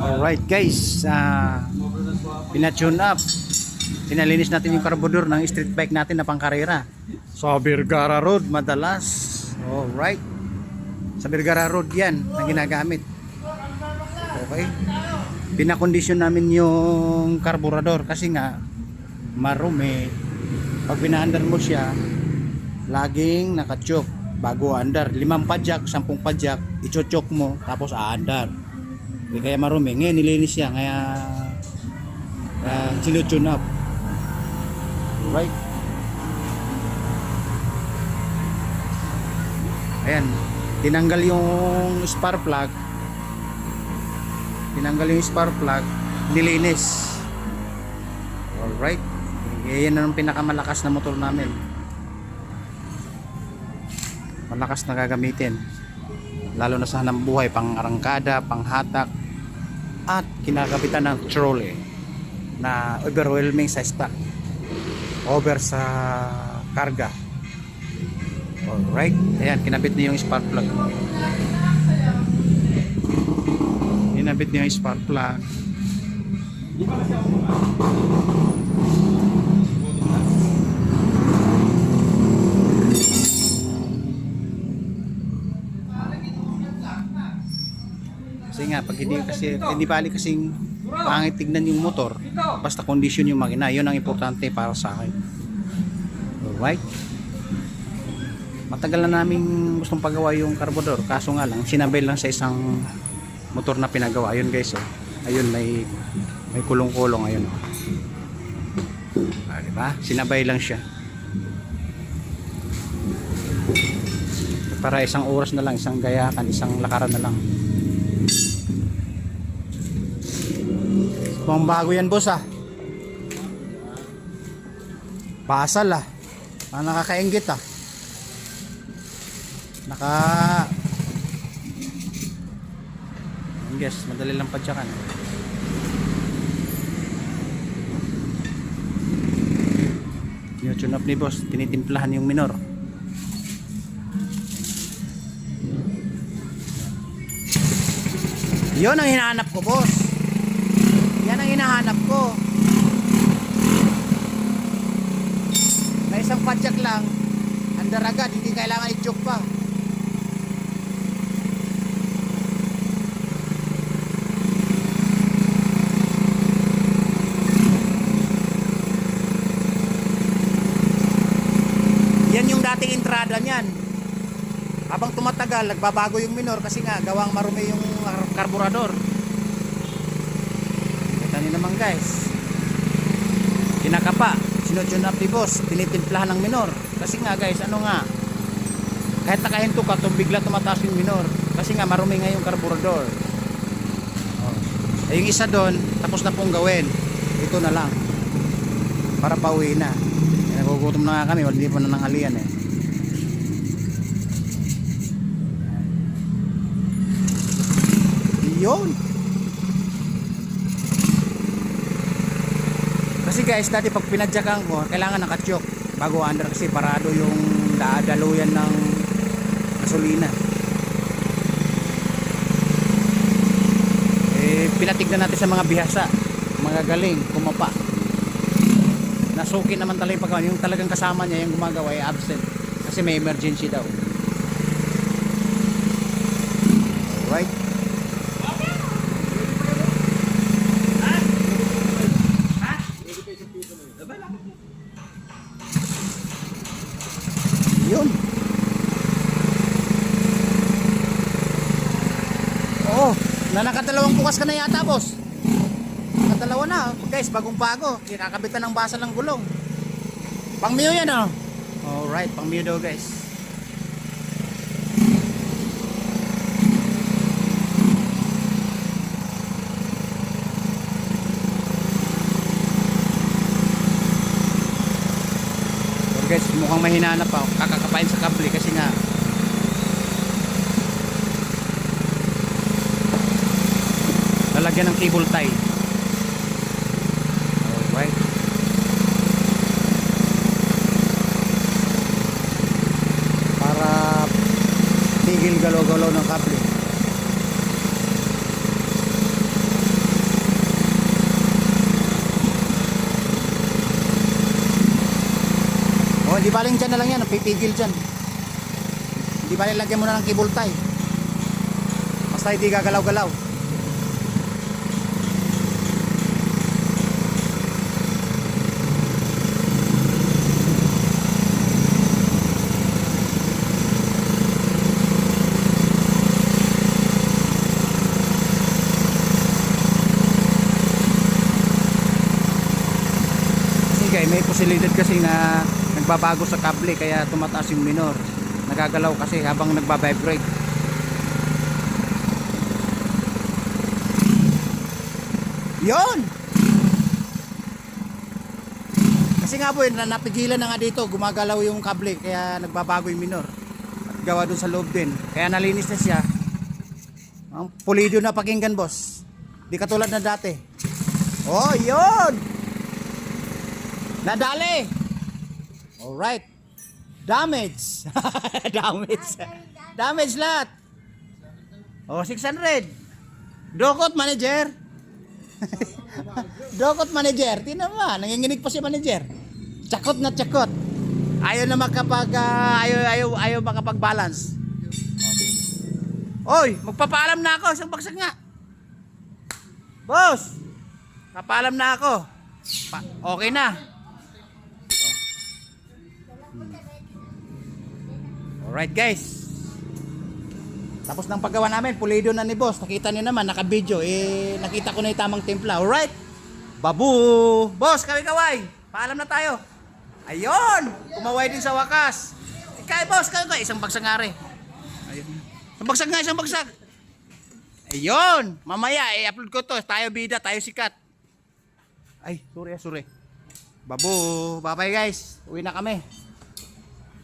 Alright guys, pinatune up, pinalinis natin yung carburetor ng street bike natin na pangkarera sa Vergara Road madalas. Alright, sa Vergara Road yan na ginagamit. Okay, pinakondisyon namin yung carburetor kasi nga marumi. Pag pinaandar mo siya, laging nakachoke bago andar. 5 padyak, 10 padyak, ichochok mo tapos aandar. Kaya marumi. Ngayon nilinis siya, kaya sinutune up. Right? Ayan, tinanggal yung spark plug. Nilinis. Alright. Yan ang pinakamalakas na motor namin. Malakas na gagamitin. Lalo na sa hanang buhay, pang arangkada, pang hatak, at kinakapitan ng trolley na overwhelming sa stock, over sa karga. Alright, ayan, kinabit niyo yung spark plug. Kinabit niyo yung spark plug. Kasi nga pag hindi bali kasing pangit tignan yung motor, basta condition yung makina, yun ang importante para sa akin. Alright, matagal na namin gustong pagawa yung carburetor, kaso nga lang sinabay lang sa isang motor na pinagawa. Ayun guys, oh. Ayun, may kulong-kulong, ayun, oh. Diba? Sinabay lang siya para isang oras na lang, isang gayakan, isang lakaran na lang. Pang bago yan boss, basal nakakainggit guess madali lang padsyakan. Tune up ni boss, tinitimplahan yung minor. Yun ang hinahanap ko boss, yan ang hinahanap ko. Na isang padyak lang, andar agad, hindi kailangan i-choke pa. Yan yung dating entrada niyan. Habang tumatagal, nagbabago yung minor kasi nga gawang marumi yung carburetor. Kita niyo naman guys, kinakapa, sinutune up ni boss, tinitimplahan ng minor. Kasi nga guys, kahit nakahinto ka, bigla tumataas yung minor kasi nga marumi nga yung carburetor. Yung isa doon, tapos na pong gawin. Ito na lang para pauwi na. Nagugutom na nga kami, hindi pa nananghalian Yun. Kasi guys, dati pag pinadyakan ko, kailangan nakachoke bago under kasi parado yung daluyan ng gasolina. Pinatignan natin sa mga bihasa, mga galing kumapa. Nasuki naman talaga yung pagkawan. Yung talagang kasama niya, yung gumagawa ay absent kasi may emergency daw. Alright. Yun. Oo, nakadalawang bukas ka na yata boss. Nakadalawa na guys, bagong bago, kinakabitan ng basa ng gulong. Pang Mio yan Alright, pang Mio daw guys. Guys, mukhang mahina na pa, kakakapain sa kable kasi nga lalagyan ng cable tie. Alright, para tigil galaw-galaw ng kable. baling dyan na lang yan, pipigil dyan. Hindi ba nilagyan mo na ng cable tie? Basta hindi gagalaw-galaw. Kasi may posibilidad kasi na nagbabago sa kable kaya tumataas yung minor. Nagagalaw kasi habang nagba-vibrate. Yon. Kasi nga po napigilan na nga dito, gumagalaw yung kable kaya nagbabago yung minor. At gawa dun sa loob din. Kaya nalinis na siya. Ang pulido na pakinggan, boss. Di katulad na dati. Oh, yon. Nadali. Alright. Damage. Damage lahat. Oh, 600. Dokot manager. Dokot manager. Tingnan mo, nanginginig pa si manager. Tsakot na tsakot. Ayaw na ayaw makapag-balance. Oy, magpapaalam na ako, isang bagsak nga. Boss. Papaalam na ako. Okay na. Alright guys. Tapos ng paggawa namin, pulido na ni boss. Nakita niyo naman, naka-video. Nakita ko na yung tamang timpla. Alright. Babu. Boss, kaway-kaway. Paalam na tayo. Ayun. Kumaway din sa wakas. Kaya boss, kaya isang bagsak nga rin. Ayun. Isang bagsak nga, isang bagsak. Ayun. Mamaya, i-upload ko to. Tayo bida, tayo sikat. Ay, sorry. Babu. Bye-bye guys. Uwi na kami.